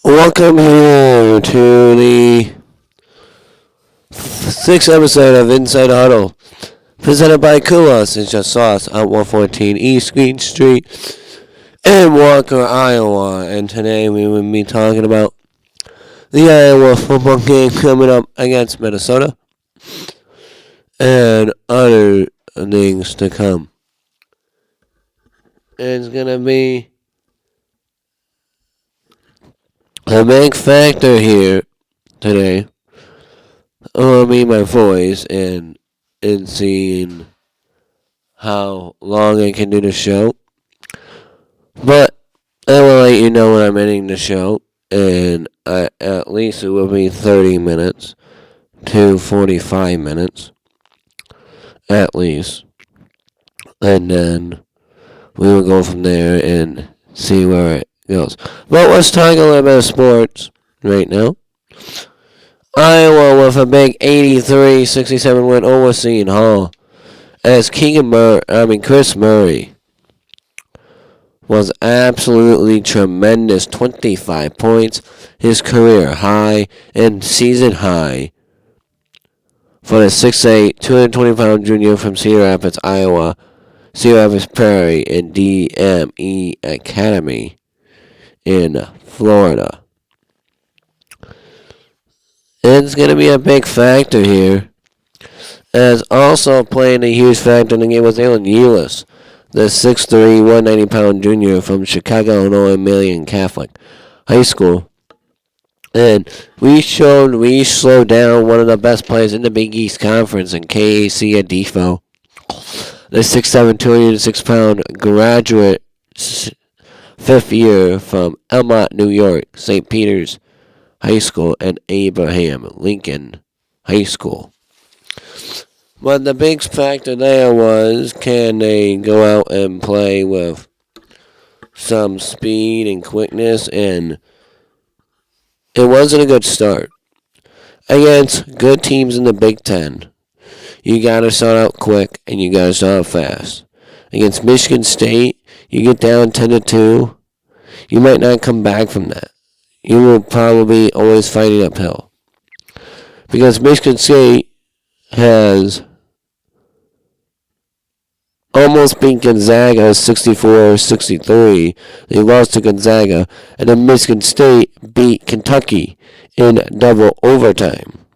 Welcome here to the sixth episode of Inside the Huddle, presented by Kulas and Just Sauce at 114 East Green Street in Walker, Iowa. And today we will be talking about the Iowa football game coming up against Minnesota and other things to come. It's going to be a big factor here today will be my voice and seeing how long I can do the show. But I will let you know when I'm ending the show, and at least it will be 30 minutes to 45 minutes, at least. And then we will go from there and see where it goes. But let's talk a little bit of sports right now. Iowa with a big 83-67 win over Senton Hall, as Chris Murray was absolutely tremendous. 25 points, his career high and season high for the 6'8", 220-pound junior from Cedar Rapids, Iowa, Cedar Rapids Prairie, and DME Academy in Florida. It's going to be a big factor here. As also playing a huge factor in the game was Alan Eulis, the 6'3", 190-pound junior from Chicago, Illinois, Marian Catholic High School. And we slowed down one of the best players in the Big East Conference in KAC Adifo. The 6'7", 206-pound graduate, fifth year from Elmont, New York, St. Peter's High School, and Abraham Lincoln High School. But the big factor there was, can they go out and play with some speed and quickness? And it wasn't a good start. Against good teams in the Big Ten, you got to start out quick and you got to start out fast. Against Michigan State, you get down 10-2, you might not come back from that. You will probably always fighting uphill. Because Michigan State has almost beat Gonzaga 64-63. They lost to Gonzaga. And then Michigan State beat Kentucky in double overtime.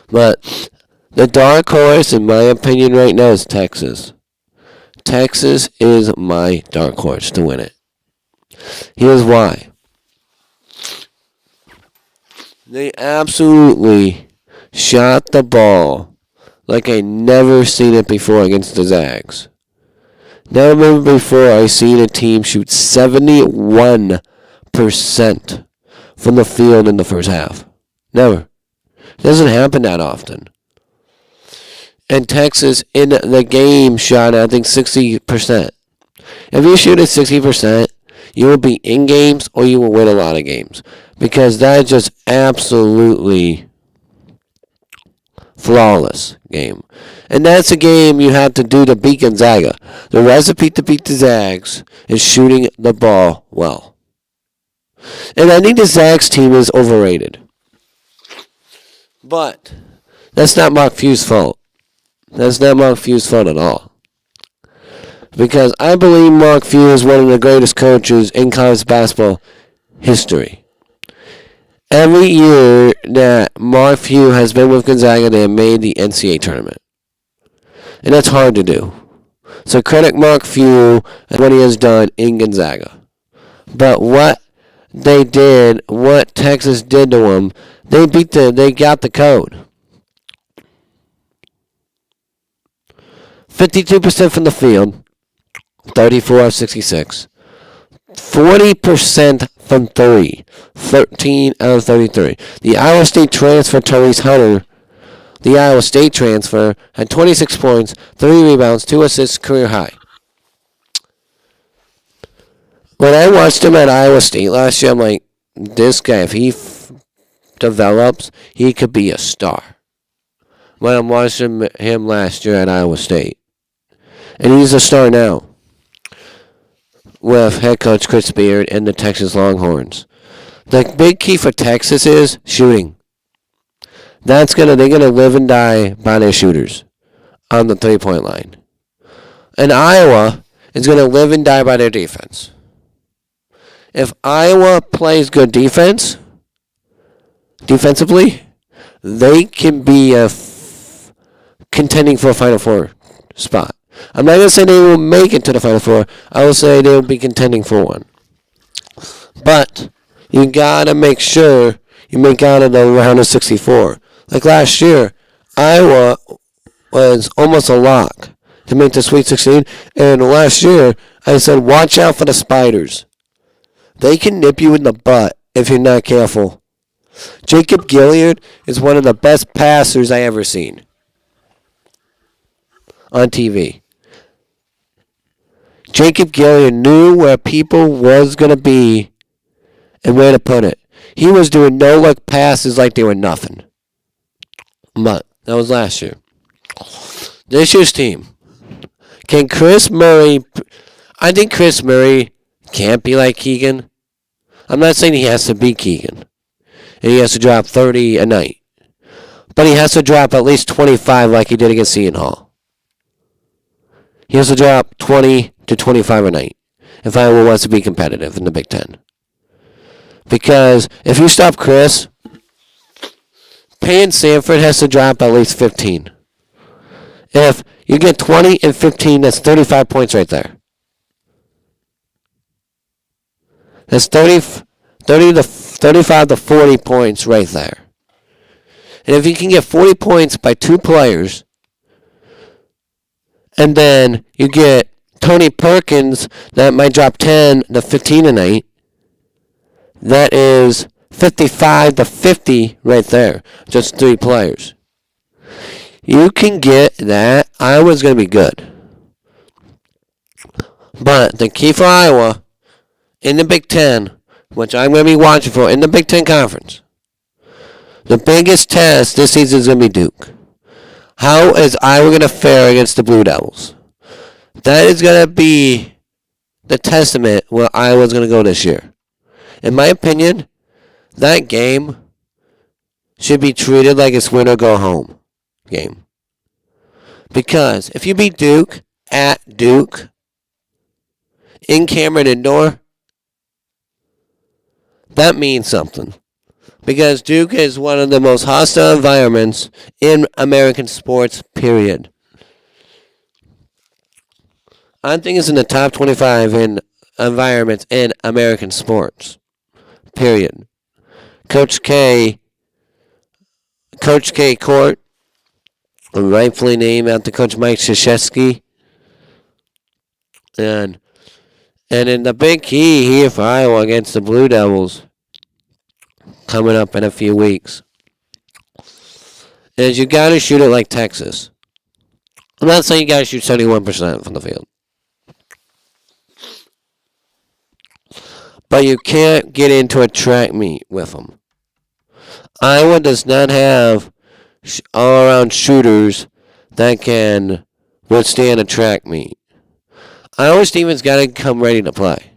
But the dark horse, in my opinion, right now is Texas. Texas is my dark horse to win it. Here's why. They absolutely shot the ball like I never seen it before against the Zags. Never before I seen a team shoot 71% from the field in the first half. Never. It doesn't happen that often. And Texas in the game shot, I think, 60%. If you shoot at 60%, you will be in games or you will win a lot of games. Because that is just absolutely flawless game. And that's a game you have to do to beat Gonzaga. The recipe to beat the Zags is shooting the ball well. And I think the Zags team is overrated. But that's not Mark Few's fault. That's not Mark Few's fault at all. Because I believe Mark Few is one of the greatest coaches in college basketball history. Every year that Mark Few has been with Gonzaga, they have made the NCAA tournament. And that's hard to do. So credit Mark Few and what he has done in Gonzaga. But what they did, what Texas did to them, they got the code. 52% from the field, 34-66. 40% from 3, 13 out of 33. The Iowa State transfer, Tyrese Hunter, the Iowa State transfer, had 26 points, 3 rebounds, 2 assists, career high. When I watched him at Iowa State last year, I'm like, this guy, if he develops, he could be a star. When I'm watching him last year at Iowa State. And he's a star now. with head coach Chris Beard and the Texas Longhorns. The big key for Texas is shooting. They're gonna live and die by their shooters on the 3-point line. And Iowa is gonna live and die by their defense. If Iowa plays good defensively, they can be contending for a Final Four spot. I'm not gonna say they will make it to the Final Four. I will say they will be contending for one. But you gotta make sure you make out of the round of 64. Like last year, Iowa was almost a lock to make the Sweet 16. And last year, I said, watch out for the Spiders. They can nip you in the butt if you're not careful. Jacob Gilliard is one of the best passers I ever seen on TV. Jacob Gilliard knew where people was going to be and where to put it. He was doing no-look passes like they were nothing. But that was last year. This year's team. Can Chris Murray... I think Chris Murray can't be like Keegan. I'm not saying he has to be Keegan. And he has to drop 30 a night. But he has to drop at least 25 like he did against Senton Hall. He has to drop 20 to 25 a night if Iowa wants to be competitive in the Big Ten. Because if you stop Chris, Payne Sanford has to drop at least 15. If you get 20 and 15, that's 35 points right there. That's 35 to 40 points right there. And if you can get 40 points by two players, and then you get Tony Perkins that might drop 10 to 15 a night, that is 55 to 50 right there. Just three players. You can get that. Iowa's going to be good. But the key for Iowa in the Big Ten, which I'm going to be watching for in the Big Ten Conference, the biggest test this season is going to be Duke. How is Iowa going to fare against the Blue Devils? That is going to be the testament where Iowa's going to go this year. In my opinion, that game should be treated like it's win or go home game. Because if you beat Duke at Duke in Cameron Indoor, that means something. Because Duke is one of the most hostile environments in American sports, period. I think it's in the top 25 in environments in American sports, period. Coach K Court, rightfully named after Coach Mike Krzyzewski. And in the big key here for Iowa against the Blue Devils, coming up in a few weeks, is you got to shoot it like Texas. I'm not saying you got to shoot 71% from the field. But you can't get into a track meet with them. Iowa does not have all-around shooters that can withstand a track meet. Iowa's defense got to come ready to play.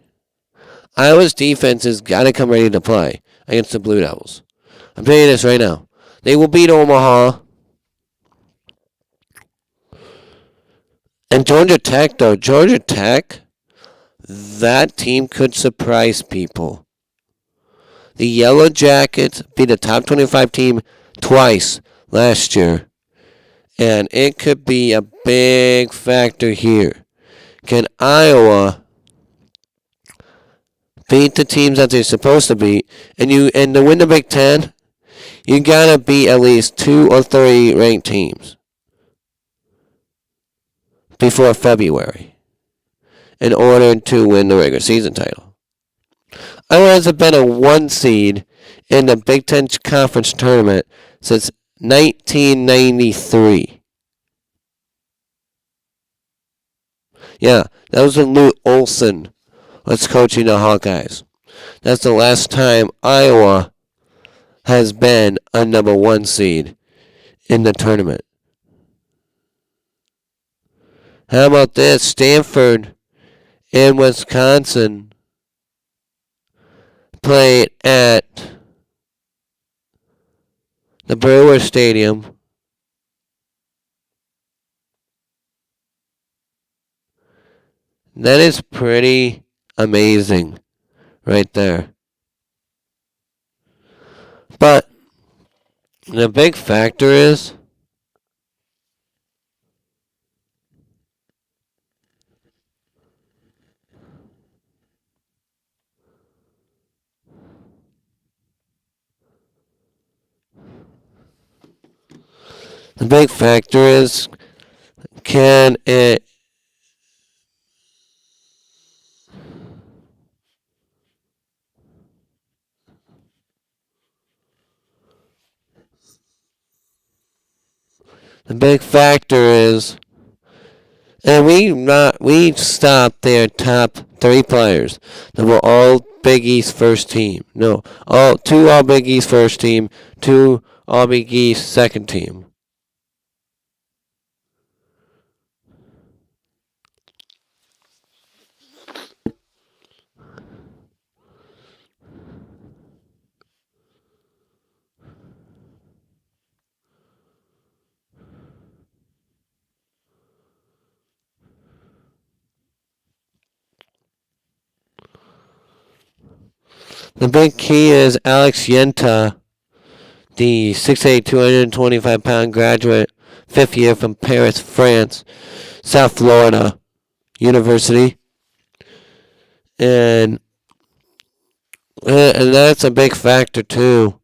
Iowa's defense has got to come ready to play against the Blue Devils. I'm telling you this right now. They will beat Omaha. And Georgia Tech, though. Georgia Tech, that team could surprise people. The Yellow Jackets beat a top 25 team twice last year. And it could be a big factor here. Can Iowa beat the teams that they're supposed to beat? And to win the Big Ten, you gotta beat at least 2 or 3 ranked teams before February in order to win the regular season title. Iowa hasn't been a 1 seed in the Big Ten Conference tournament since 1993. Yeah, that was when Lou Olson was coaching the Hawkeyes. That's the last time Iowa has been a number 1 seed in the tournament. How about this? Stanford and Wisconsin played at the Brewer Stadium. That is pretty amazing right there. But the big factor is can it the big factor is and we stopped their top 3 players that were all Big East first team. No, two all Big East first team, 2 all Big East second team. The big key is Alex Yenta, the 6'8", 225-pound graduate, 5th year from Paris, France, South Florida University. And that's a big factor, too.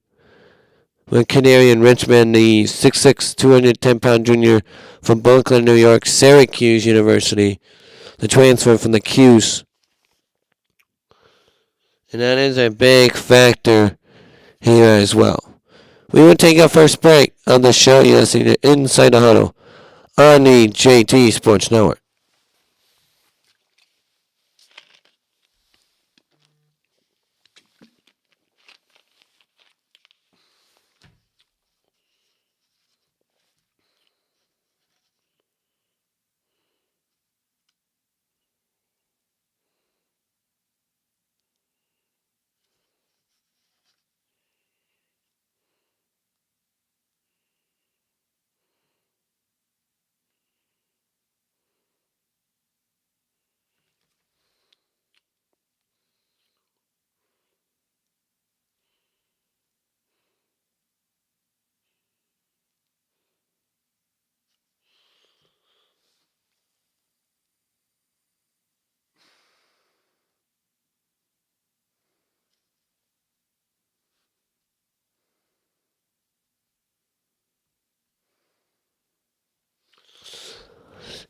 With Canarian Richmond, the 6'6", 210-pound junior from Brooklyn, New York, Syracuse University, the transfer from the Cuse. And that is a big factor here as well. We will take our first break on the show. You're listening to Inside the Huddle on the JT Sports Network.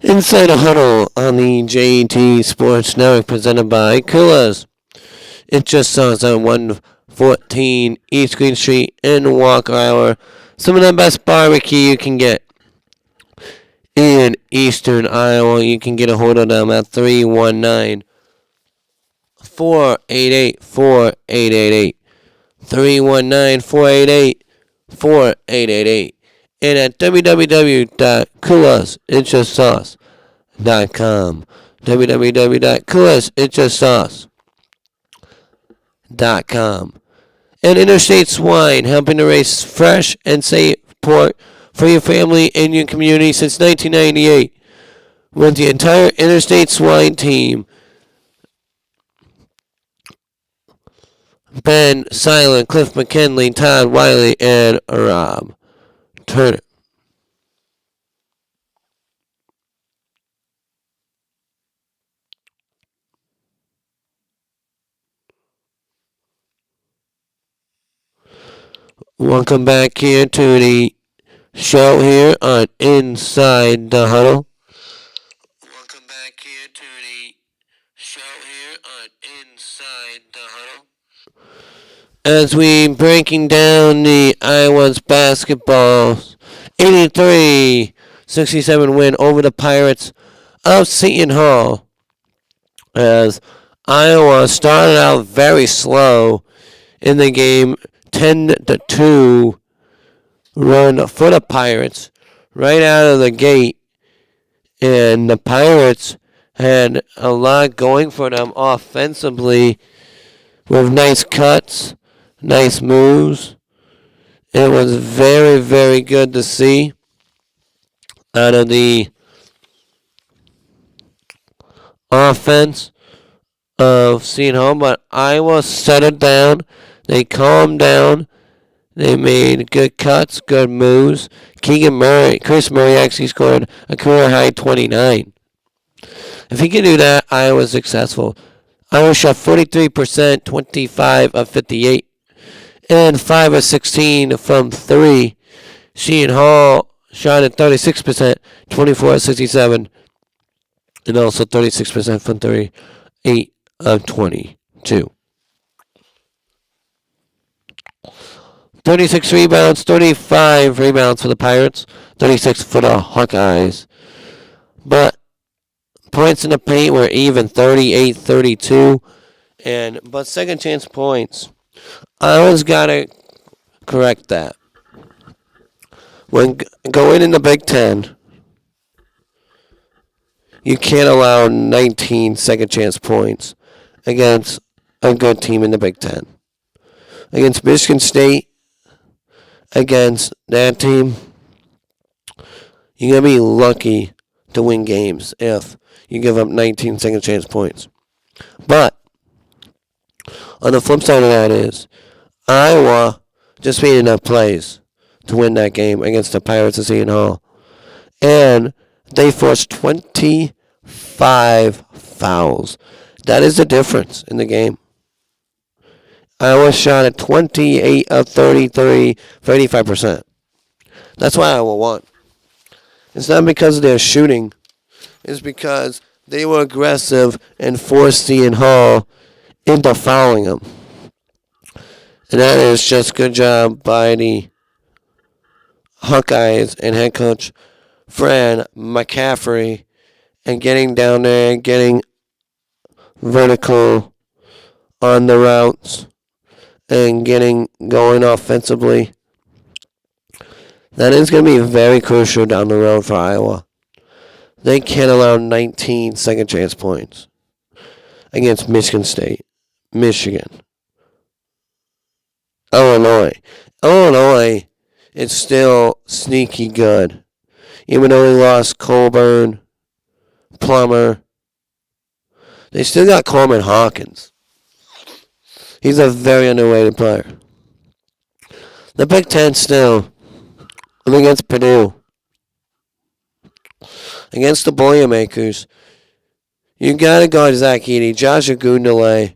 Inside the Huddle on the JT Sports Network presented by Coolers. It just saws on 114 East Green Street in Walker Hour. Some of the best barbecue you can get in Eastern Iowa. You can get a hold of them at 319-488-4888. 319-488-4888. And at www.coolersitjustsauce.com. www.coolersitjustsauce.com. And Interstate Swine, helping to raise fresh and safe pork for your family and your community since 1998. With the entire Interstate Swine team, Ben Silent, Cliff McKinley, Todd Wiley, and Rob Turner. Welcome back here to the show here on Inside the Huddle. Welcome back here to the show here on Inside the Huddle. As we breaking down the Iowa's basketball 83-67 win over the Pirates of Senton Hall. As Iowa started out very slow in the game, 10-2 run for the Pirates right out of the gate. And the Pirates had a lot going for them offensively with nice cuts, nice moves. It was very, very good to see out of the offense of Senton Hall, but Iowa settled down. They calmed down. They made good cuts, good moves. Chris Murray actually scored a career high 29. If he can do that, Iowa's successful. Iowa shot 43%, 25 of 58, and 5 of 16 from 3. Senton Hall shot at 36%, 24 of 67, and also 36% from 3, 8 of 22. 36 rebounds, 35 rebounds for the Pirates, 36 for the Hawkeyes. But points in the paint were even, 38-32. But second chance points, Iowa's got to correct that. When going in the Big Ten, you can't allow 19 second chance points against a good team in the Big Ten. Against Michigan State, against that team, you're going to be lucky to win games if you give up 19 second chance points. But on the flip side of that is Iowa just made enough plays to win that game against the Pirates of Senton Hall. And they forced 25 fouls. That is the difference in the game. Iowa shot at 28 of 33 for 85%. That's why Iowa won. It's not because of their shooting. It's because they were aggressive and forced Senton Hall into fouling them. And that is just good job by the Hawkeyes and head coach Fran McCaffrey and getting down there and getting vertical on the routes and getting going offensively. That is going to be very crucial down the road for Iowa. They can't allow 19 second chance points against Michigan State, Michigan, Illinois. Illinois is still sneaky good. Even though they lost Colburn, Plummer, they still got Coleman Hawkins. He's a very underrated player. The Big Ten still, against Purdue, against the Boilermakers, you got to guard Zach Edey. Josh Ogundele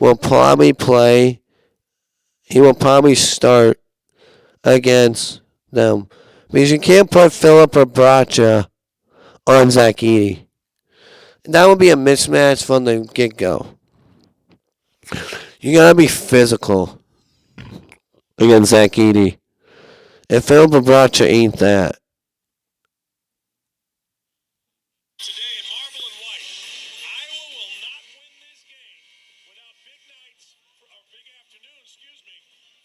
will probably play. He will probably start against them. Because you can't put Philip or Bracha on Zach Edey. That would be a mismatch from the get-go. You got to be physical against Zach Edey. And Philip or Bracha ain't that. Today in Marble and White, Iowa will not win this game without big nights, or big afternoon,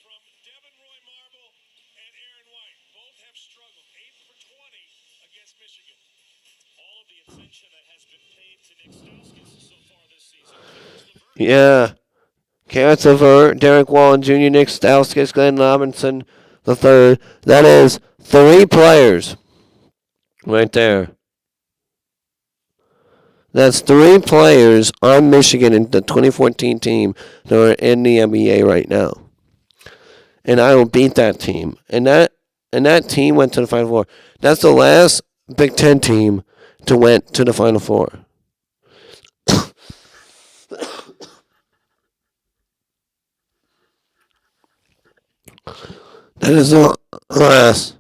from Devin Roy Marble and Aaron White. Both have struggled, 8 for 20 against Michigan. All of the attention that has been paid to Nick Stauskas so far this season. Yeah. Carrots over Derek Wallen Jr., Nick Stauskas, Glenn Robinson III. That is 3 players right there. That's 3 players on Michigan in the 2014 team that are in the NBA right now. And I will beat that team. And that team went to the Final Four. That's the last Big Ten team to went to the Final Four. That is the last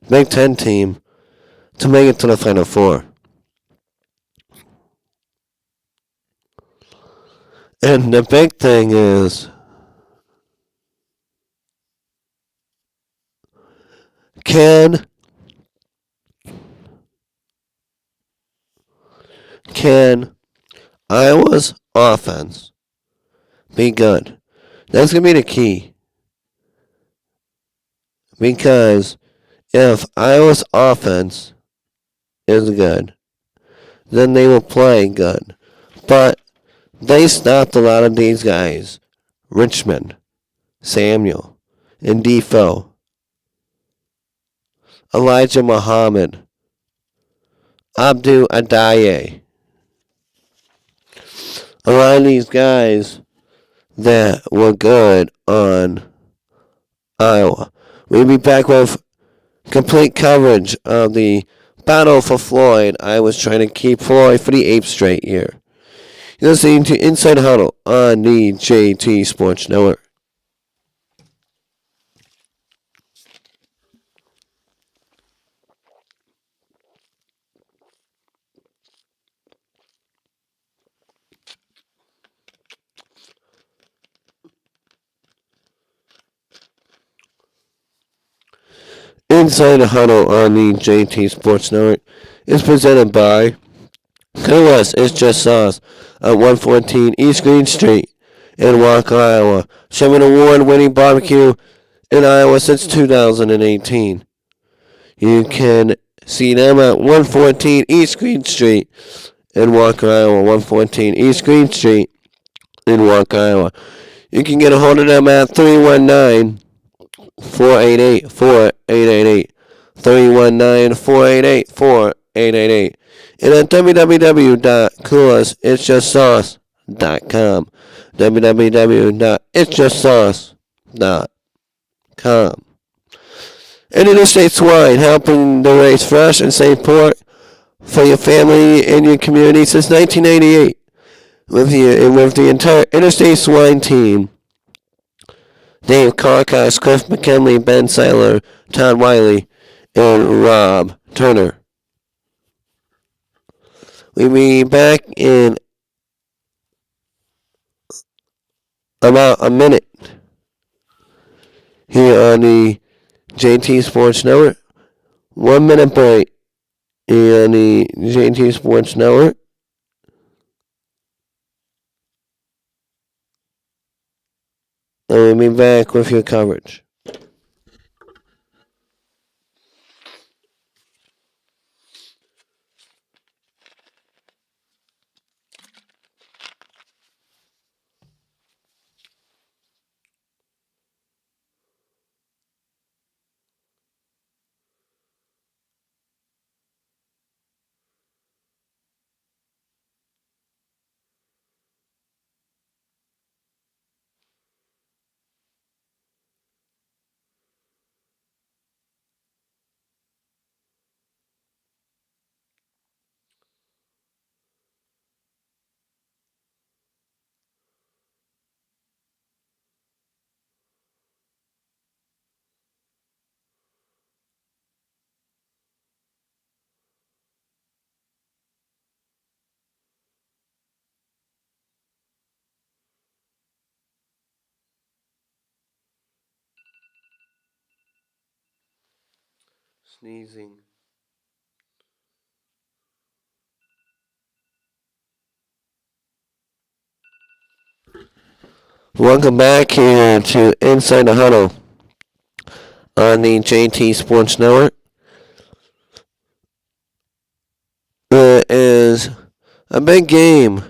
Big Ten team to make it to the Final Four. And the big thing is, can Iowa's offense be good? That's going to be the key. Because if Iowa's offense is good, then they will play good. But they stopped a lot of these guys. Richmond, Samuel, and Defoe, Elijah Muhammad, Abdu Adaye. A lot of these guys that were good on Iowa. We'll be back with complete coverage of the battle for Floyd. I was trying to keep Floyd for the 8th straight year. You're listening to Inside the Huddle on the JT Sports Network. Inside the Huddle on the JT Sports Network is presented by West. It's just sauce at 114 East Green Street in Walker, Iowa. Serving award-winning barbecue in Iowa since 2018. You can see them at 114 East Green Street in Walker, Iowa. 114 East Green Street in Walker, Iowa. You can get a hold of them at 319-488-4888. 319-488-4888. And at www.coolersitsjustsauce.com. www.itsjustsauce.com. And Interstate Swine, helping to raise fresh and safe pork for your family and your community since 1988. With the entire Interstate Swine team. Dave Carcass, Cliff McKinley, Ben Seiler, Todd Wiley, and Rob Turner. We'll be back in about a minute here on the JT Sports Network. 1 minute break here on the JT Sports Network. And we'll be back with your coverage. Sneezing. Welcome back here to Inside the Huddle on the JT Sports Network. It is a big game.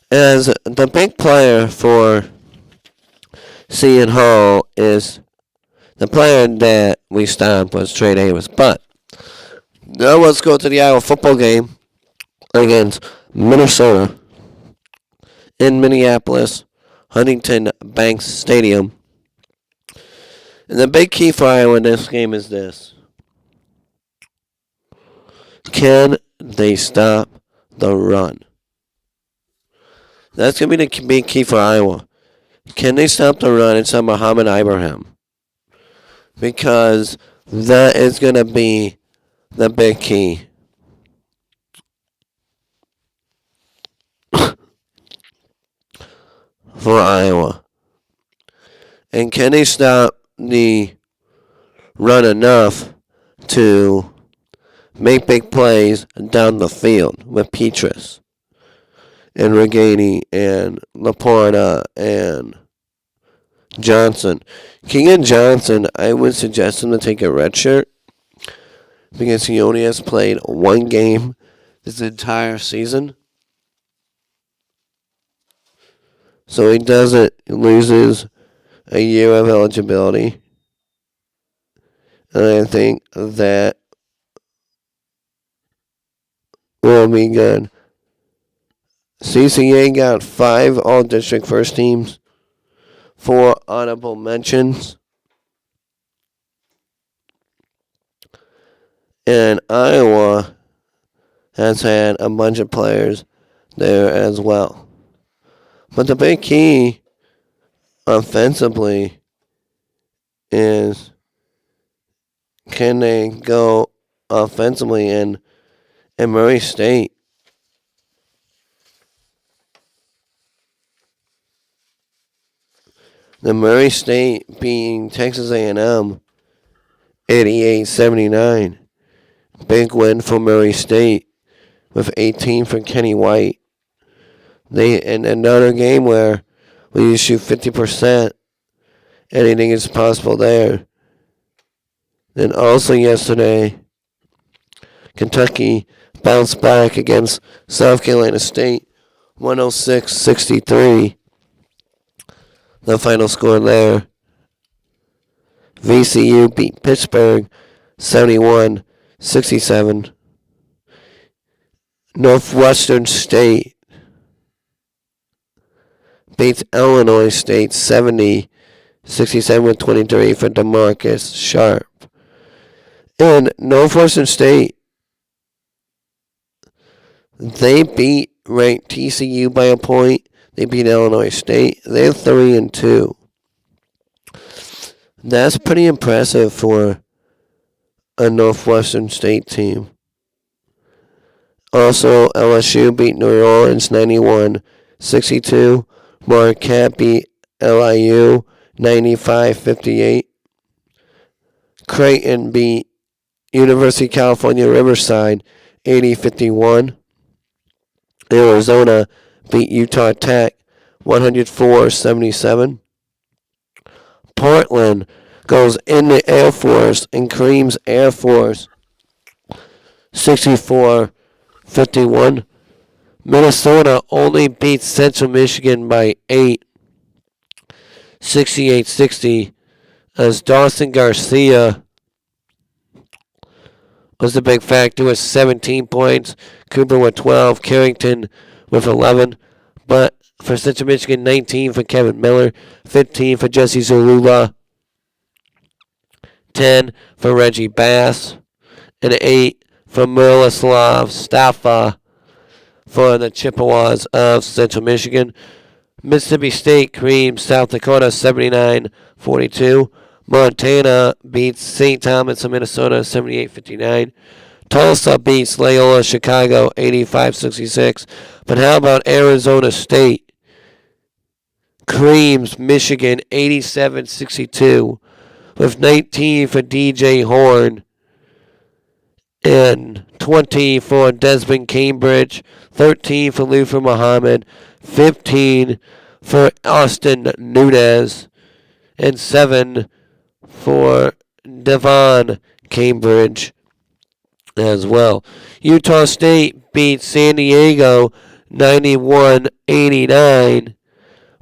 As the big player for Senton Hall is the player that we stopped was Trey Davis. But now let's go to the Iowa football game against Minnesota in Minneapolis, Huntington Banks Stadium. And the big key for Iowa in this game is this. Can they stop the run? That's going to be the big key for Iowa. Can they stop the run and stop Muhammad Ibrahim? Because that is going to be the big key. For Iowa. And can they stop the run enough to make big plays down the field with Petrus and Reganey and Laporta and Johnson. King and Johnson, I would suggest him to take a red shirt because he only has played one game this entire season. So he doesn't loses a year of eligibility. And I think that will be good. CCA got 5 all-district first teams, 4 honorable mentions. And Iowa has had a bunch of players there as well. But the big key offensively is, can they go offensively in Murray State? The Murray State beating Texas A&M 88-79. Big win for Murray State with 18 for Kenny White. They in another game where when you shoot 50%, anything is possible there. Then also yesterday, Kentucky bounced back against South Carolina State, 106-63. The final score there. VCU beat Pittsburgh 71-67. Northwestern State beats Illinois State 70-67 with 23 for DeMarcus Sharp. And Northwestern State, they beat ranked TCU by a point. They beat Illinois State. They're 3-2. That's pretty impressive for a Northwestern State team. Also, LSU beat New Orleans 91-62. Marquette beat LIU 95-58. Creighton beat University of California Riverside 80-51. Arizona beat Utah Tech 104-77. Portland goes into Air Force and creams Air Force 64-51. Minnesota only beats Central Michigan by 8, 68-60, as Dawson Garcia was the big factor with 17 points. Cooper with 12. Carrington with 11. But for Central Michigan, 19 for Kevin Miller. 15 for Jesse Zulula. 10 for Reggie Bass. And 8 for Miroslav Staffa for the Chippewas of Central Michigan. Mississippi State creams South Dakota 79-42. Montana beats St. Thomas of Minnesota 78-59. Tulsa beats Loyola Chicago 85-66. But how about Arizona State? Creams Michigan 87-62 with 19 for DJ Horn and 20 for Desmond Cambridge, 13 for Luther Muhammad, 15 for Austin Nunez, and 7 for Devon Cambridge as well. Utah State beat San Diego 91-89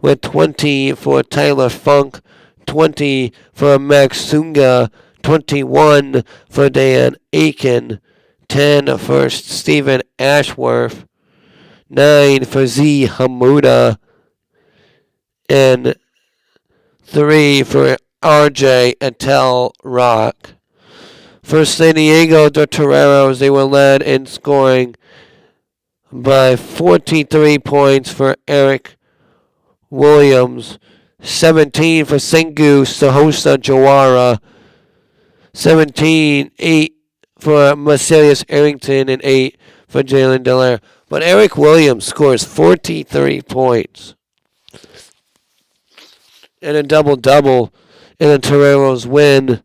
with 20 for Tyler Funk, 20 for Max Sunga, 21 for Dan Aiken, 10 for Stephen Ashworth, 9 for Z Hamuda, and 3 for RJ Atel Rock. For San Diego, the Toreros, they were led in scoring by 43 points for Eric Williams, 17 for Sengu Sahosa Jawara, 8 for Marcellus Arrington, and 8 for Jalen Dallaire. But Eric Williams scores 43 points and a double-double in the Toreros win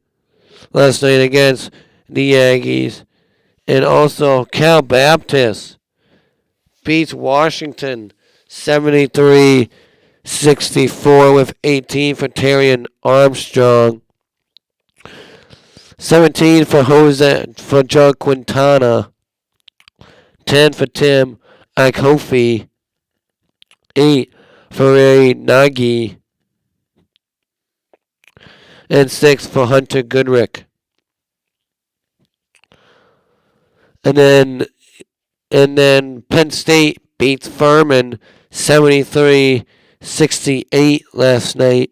last night against the Yankees. And also Cal Baptist beats Washington 73-64 with 18 for Terrion Armstrong. 17 for Joe Quintana. 10 for Tim Ikofi. 8 for Ray Nagy. And 6 for Hunter Goodrick. And then Penn State beats Furman 73-68 last night,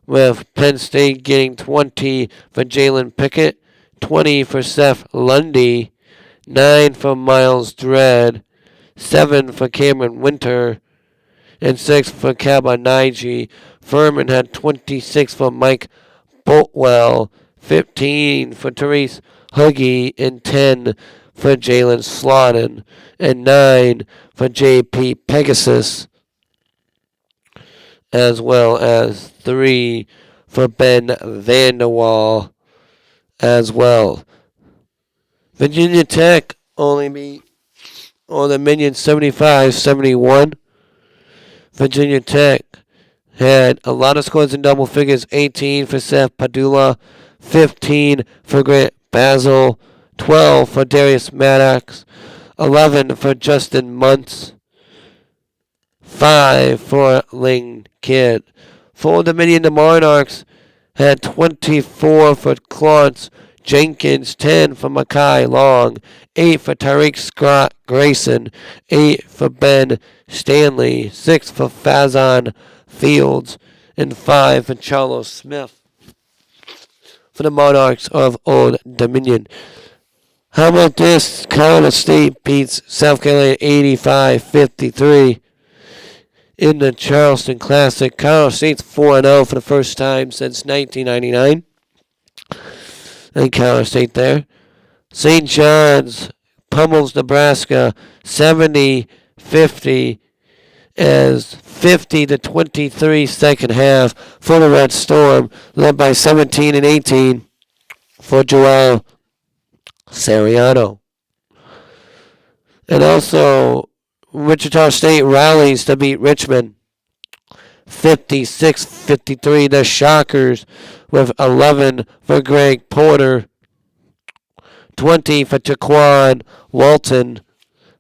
with Penn State getting 20 for Jalen Pickett, 20 for Seth Lundy, 9 for Miles Dredd, 7 for Cameron Winter, and 6 for Kabanaiji. Furman had 26 for Mike Boltwell, 15 for Therese Huggy, and 10 for Jalen Slaughton, and 9 for J.P. Pegasus, as well as 3 for Ben Vanderwall as well. Virginia Tech only beat Old Dominion 75-71. Virginia Tech had a lot of scores in double figures. 18 for Seth Padula, 15 for Grant Basil, 12 for Darius Maddox, 11 for Justin Muntz, 5 for Ling Kidd. For Old Dominion, the Monarchs had 24 for Clarence Jenkins, 10 for Makai Long, 8 for Tariq Scott Grayson, 8 for Ben Stanley, 6 for Fazan Fields, and 5 for Charles Smith for the Monarchs of Old Dominion. How about this? Colorado State beats South Carolina 85-53 in the Charleston Classic. Colorado State's 4-0 for the first time since 1999. And Colorado State there. St. John's pummels Nebraska 70-50 as 50-23 second half for the Red Storm, led by 17 and 18 for Joel Sariano. And also, Wichita State rallies to beat Richmond 56-53. The Shockers with 11 for Greg Porter, 20 for Taquan Walton,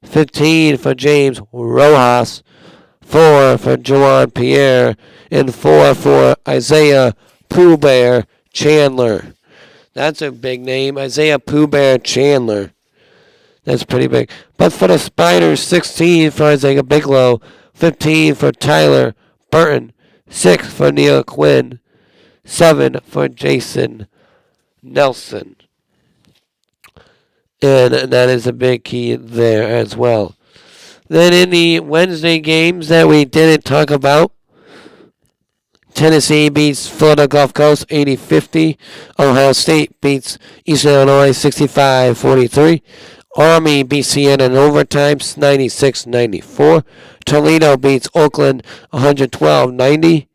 15 for James Rojas, 4 for Juwan Pierre, and 4 for Isaiah Pooh Bear Chandler. That's a big name, Isaiah Pooh Bear Chandler. That's pretty big. But for the Spiders, 16 for Isaiah Bigelow, 15 for Tyler Burton, 6 for Neil Quinn, 7 for Jason Nelson. And that is a big key there as well. Then in the Wednesday games that we didn't talk about, Tennessee beats Florida Gulf Coast 80-50. Ohio State beats Eastern Illinois 65-43. Army beats Siena in overtime 96-94. Toledo beats Oakland 112-90.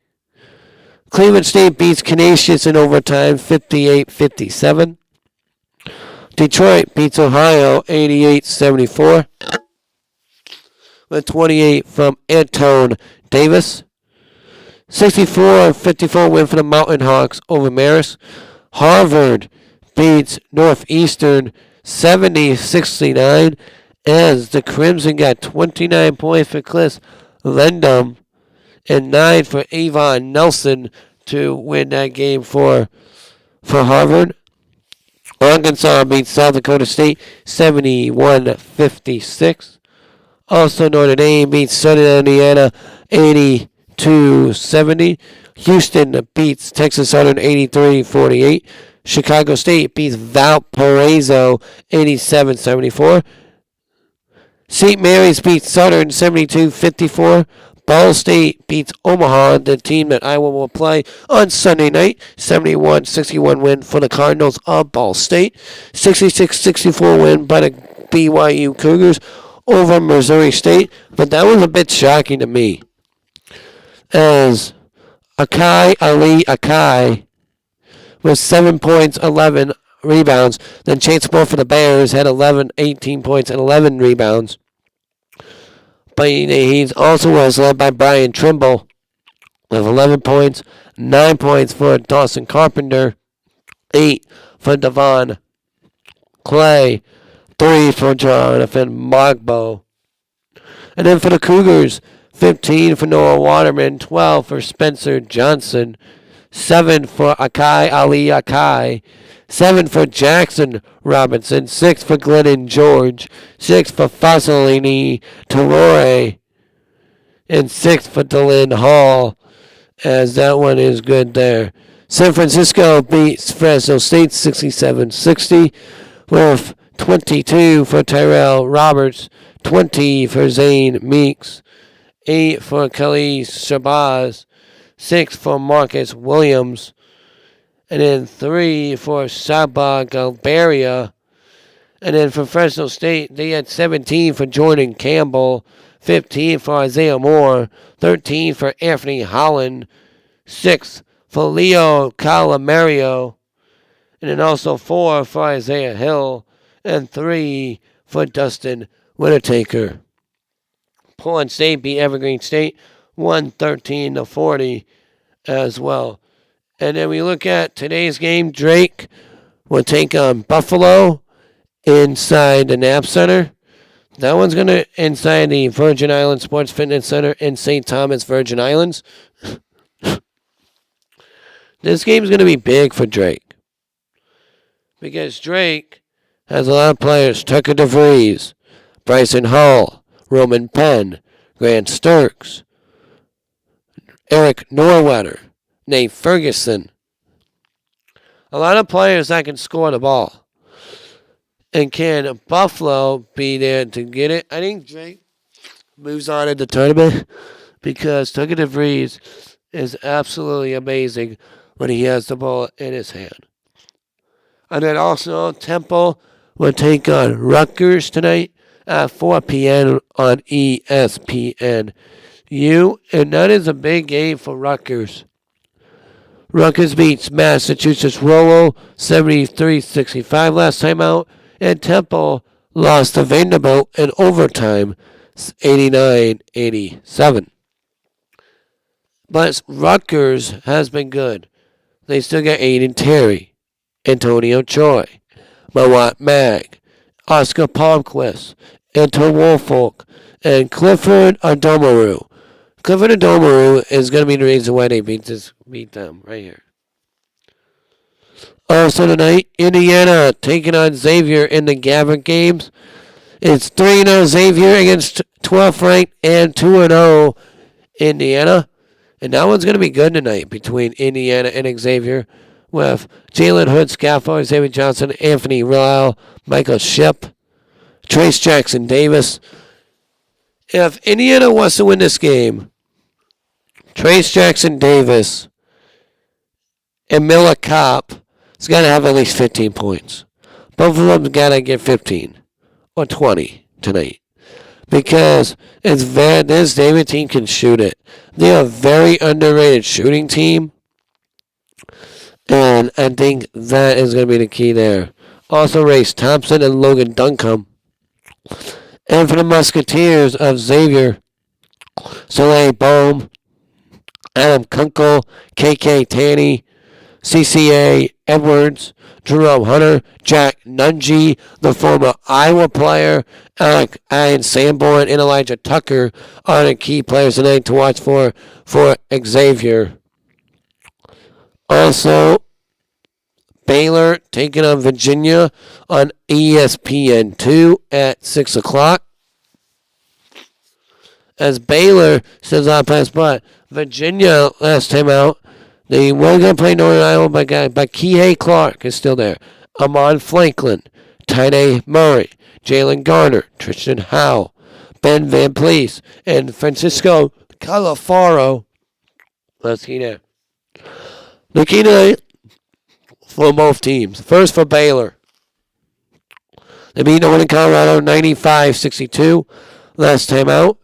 Cleveland State beats Canisius in overtime 58-57. Detroit beats Ohio 88-74. With 28 from Antone Davis. 64-54 win for the Mountain Hawks over Marist. Harvard beats Northeastern 70-69 as the Crimson got 29 points for Chris Lendum and 9 for Avon Nelson to win that game for Harvard. Arkansas beats South Dakota State 71-56. Also, Notre Dame beats Southern Indiana 82-70. Houston beats Texas Southern 83-48. Chicago State beats Valparaiso 87-74. St. Mary's beats Southern 72-54. Ball State beats Omaha, the team that Iowa will play on Sunday night. 71-61 win for the Cardinals of Ball State. 66-64 win by the BYU Cougars over Missouri State. But that was a bit shocking to me, as Ali Akai with 7 points, 11 rebounds. Then Chance Moore for the Bears had 18 points, and 11 rebounds. But he's also was led by Brian Trimble with 11 points, 9 points for Dawson Carpenter, 8 for Devon Clay, 3 for Jonathan Mogbo. And then for the Cougars, 15 for Noah Waterman, 12 for Spencer Johnson, 7 for Akai, 7 for Jackson Robinson, 6 for Glennon George, 6 for Fasolini Torore, and 6 for Delin Hall, as that one is good there. San Francisco beats Fresno State 67-60 with 22 for Tyrell Roberts, 20 for Zane Meeks, 8 for Khalil Shabazz, 6 for Marcus Williams, and then 3 for Saba Galbaria. And then for Fresno State, they had 17 for Jordan Campbell, 15 for Isaiah Moore, 13 for Anthony Holland, 6 for Leo Calamario, and then also 4 for Isaiah Hill, and 3 for Dustin Whittaker. Portland State beat Evergreen State 113-40 as well. And then we look at today's game. Drake will take on Buffalo inside the Knapp Center. That one's going to inside the Virgin Islands Sports Fitness Center in St. Thomas, Virgin Islands. This game's going to be big for Drake, because Drake has a lot of players. Tucker DeVries, Bryson Hall, Roman Penn, Grant Sturks, Eric Norwetter, Nate Ferguson. A lot of players that can score the ball. And can Buffalo be there to get it? I think Drake moves on in the tournament because Tucker DeVries is absolutely amazing when he has the ball in his hand. And then also Temple will take on Rutgers tonight at 4 p.m. on ESPNU. And that is a big game for Rutgers. Rutgers beats Massachusetts Rollo 73-65 last time out. And Temple lost to Vanderbilt in overtime 89-87. But Rutgers has been good. They still got Aiden Terry, Antonio Choi, Mawat Mag, Oscar Palmquist, Anton Woolfolk, and Clifford Adomaru. Clifford Adomaru is going to be the reason why they beat them right here. Also tonight, Indiana taking on Xavier in the Gavitt games. It's 3-0 Xavier against 12th ranked and 2-0 Indiana. And that one's going to be good tonight between Indiana and Xavier with Jalen Hood, Scaffold, Xavier Johnson, Anthony Ryle, Michael Ship, Trace Jackson Davis. If Indiana wants to win this game, Trace Jackson Davis and Miller Kopp has got to have at least 15 points. Both of them got to get 15 or 20 tonight. Because this David team can shoot it. They're a very underrated shooting team. And I think that is going to be the key there. Also, Race Thompson and Logan Duncombe. And for the Musketeers of Xavier, Soleil Bohm, Adam Kunkel, KK Tanny, CCA Edwards, Jerome Hunter, Jack Nungy, the former Iowa player, Alec Ian Sanborn, and Elijah Tucker are the key players tonight to watch for Xavier. Also, Baylor taking on Virginia on ESPN2 at 6 o'clock. As Baylor says on past, but Virginia last time out, they were going to play Northern Iowa, but Kihei Clark is still there. Amon Franklin, Tyne Murray, Jalen Garner, Tristan Howe, Ben Van Pleece, and Francisco Calafaro. Let's see there. The key tonight for both teams. First for Baylor. They beat Northern Colorado 95-62 last time out.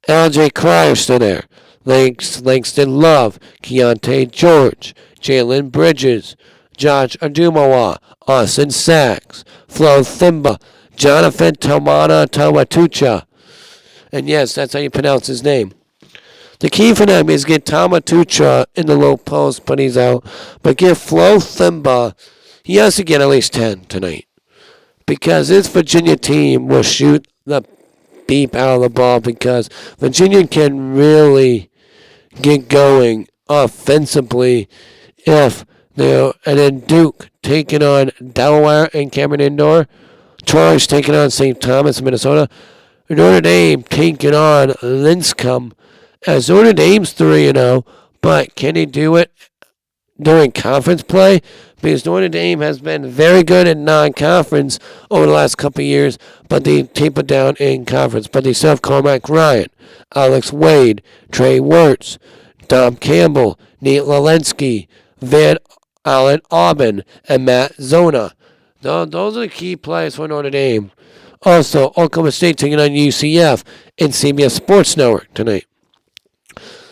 LJ Cryer still there. Langston Love, Keontae George, Jalen Bridges, Josh Adumawa, Austin Sachs, Flo Thimba, Jonathan Tamana Tawatucha. And yes, that's how you pronounce his name. The key for them is get Tamatucha in the low post, but he's out. But get Flo Thimba, he has to get at least 10 tonight. Because this Virginia team will shoot the beep out of the ball because Virginia can really get going offensively if they're, and then Duke taking on Delaware and Cameron Indoor, Charge taking on St. Thomas, Minnesota, Notre Dame taking on Linscomb, as Notre Dame's 3-0, but can they do it during conference play? Because Notre Dame has been very good in non-conference over the last couple of years, but they tapered down in conference. But they still have Cormac Ryan, Alex Wade, Trey Wirtz, Dom Campbell, Nate Walensky, Van Allen Aubin, and Matt Zona. Those are the key players for Notre Dame. Also, Oklahoma State taking on UCF and CBS Sports Network tonight.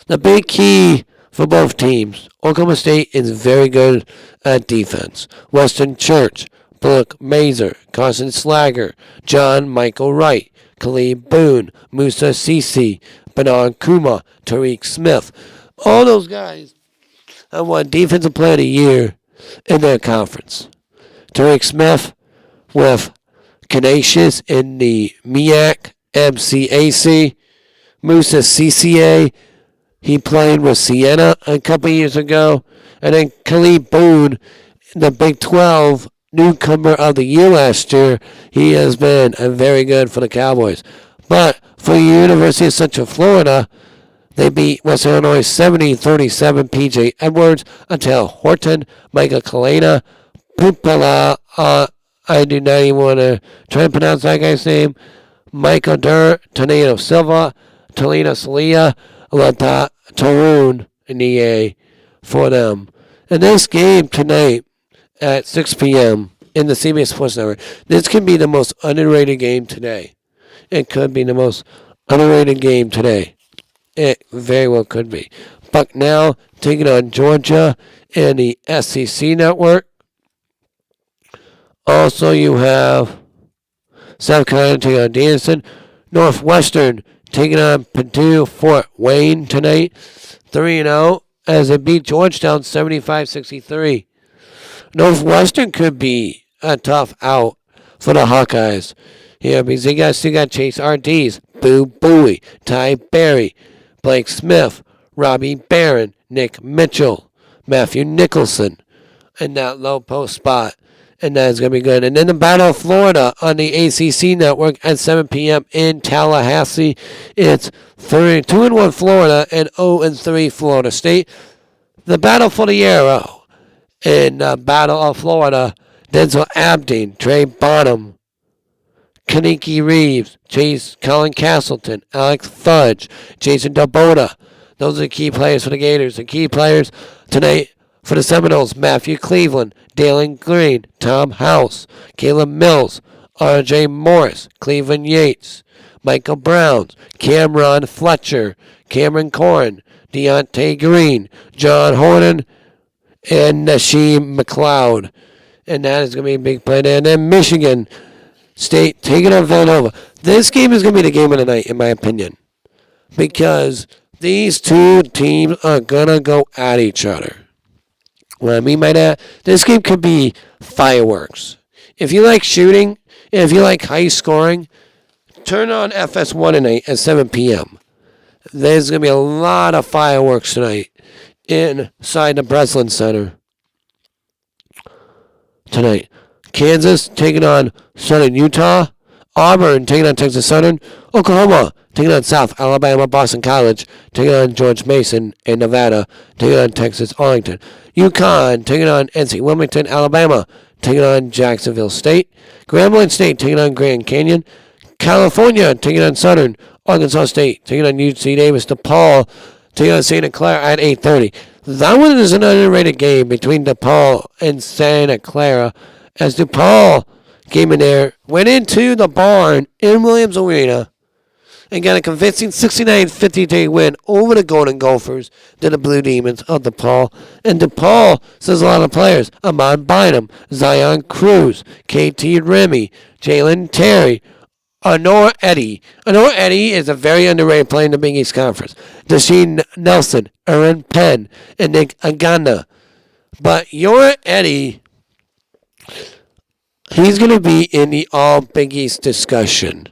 The big key for both teams, Oklahoma State is very good at defense. Weston Church, Brooke Mazer, Carson Slager, John Michael Wright, Khalid Boone, Musa Sisi, Bernard Kuma, Tariq Smith. All those guys have won Defensive Player of the Year in their conference. Tariq Smith with Canisius in the MEAC MCAC. Musa CCA, he played with Siena a couple years ago. And then Khalid Boone, the Big 12 newcomer of the year last year. He has been very good for the Cowboys. But for the University of Central Florida, they beat West Illinois 70-37. P.J. Edwards, Attell Horton, Michael Kalena, Pupala, I do not even want to try to pronounce that guy's name, Michael Durr, Tornado Silva, Talina Salia, Lata Tarun, and EA for them. And this game tonight at 6 p.m. in the CBS Sports Network, this could be the most underrated game today. It could be the most underrated game today. It very well could be. Bucknell taking on Georgia and the SEC Network. Also, you have South Carolina taking on Davidson. Northwestern taking on Purdue Fort Wayne tonight. 3-0 as they beat Georgetown 75-63. Northwestern could be a tough out for the Hawkeyes. Yeah, because they still got Chase RDs, Boo Bowie, Ty Berry, Blake Smith, Robbie Barron, Nick Mitchell, Matthew Nicholson in that low post spot. And that's going to be good. And then the Battle of Florida on the ACC Network at 7 p.m. in Tallahassee. It's 2-1 Florida and 0-3 Florida State. The Battle for the Arrow in the Battle of Florida. Denzel Abdin, Trey Bonham, Kaniki Reeves, Colin Castleton, Alex Fudge, Jason Dabota. Those are the key players for the Gators. The key players tonight for the Seminoles, Matthew Cleveland, Dalen Green, Tom House, Caleb Mills, R.J. Morris, Cleveland Yates, Michael Browns, Cameron Fletcher, Cameron Corrin, Deontay Green, John Horton, and Nasheem McLeod. And that is going to be a big play there. And then Michigan State taking on Villanova. This game is going to be the game of the night, in my opinion, because these two teams are going to go at each other. What I mean by that, this game could be fireworks. If you like shooting, if you like high scoring, turn on FS1 tonight at 7 p.m. There's going to be a lot of fireworks tonight inside the Breslin Center. Tonight, Kansas taking on Southern Utah, Auburn taking on Texas Southern, Oklahoma taking on South Alabama, Boston College taking on George Mason, and Nevada taking on Texas Arlington. UConn taking on NC Wilmington, Alabama taking on Jacksonville State. Grambling State taking on Grand Canyon. California taking on Southern. Arkansas State taking on UC Davis. DePaul taking on Santa Clara at 8:30. That one is an underrated game between DePaul and Santa Clara, as DePaul came in there, went into the barn in Williams Arena, and got a convincing 69-53 win over the Golden Gophers than the Blue Demons of DePaul. And DePaul says a lot of players: Ahmad Bynum, Zion Cruz, KT Remy, Jalen Terry, Honor Eddy. Honor Eddy is a very underrated player in the Big East Conference. Dasheen Nelson, Aaron Penn, and Nick Aganda. But your Eddy, he's going to be in the All Big East discussion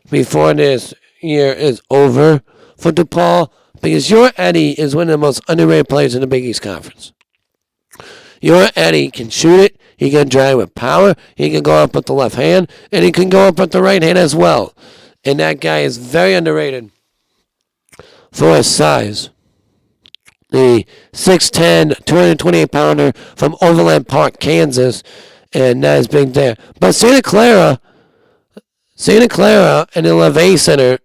before this year is over for DePaul, because your Eddy is one of the most underrated players in the Big East Conference. Your Eddy can shoot it. He can drive with power. He can go up with the left hand, and he can go up with the right hand as well. And that guy is very underrated for his size. The 6'10", 228-pounder from Overland Park, Kansas, and that is big there. But Santa Clara and the LeVay Center,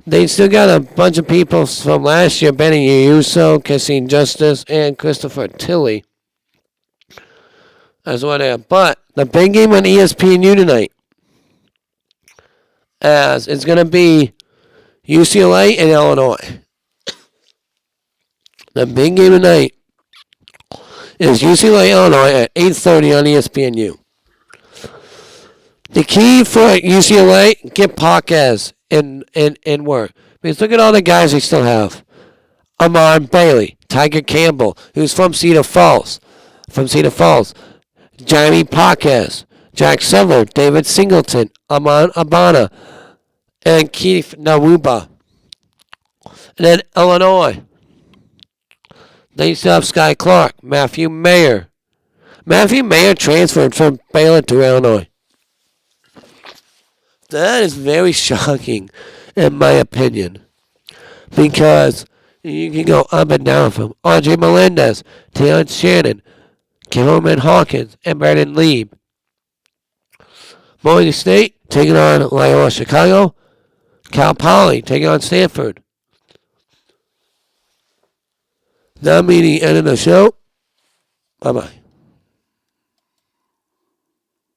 they still got a bunch of people from last year: Benny Uso, Cassine Justice, and Christopher Tilley. That's what they have. But the big game on ESPNU tonight, as it's going to be UCLA and Illinois. The big game tonight is UCLA, Illinois at 8:30 on ESPNU. The key for UCLA, get Parquez in work. Because look at all the guys they still have. Amon Bailey, Tiger Campbell, who's from Cedar Falls. Jaime Parquez, Jack Settler, David Singleton, Amon Abana, and Keith Nawuba. And then Illinois, they still have Sky Clark, Matthew Mayer. Matthew Mayer transferred from Baylor to Illinois. That is very shocking, in my opinion, because you can go up and down from Andre Melendez, Taylor Shannon, Cameron Hawkins, and Brandon Lieb. Morgan State taking on Loyola Chicago. Cal Poly taking on Stanford. That being the end of the show. Bye-bye.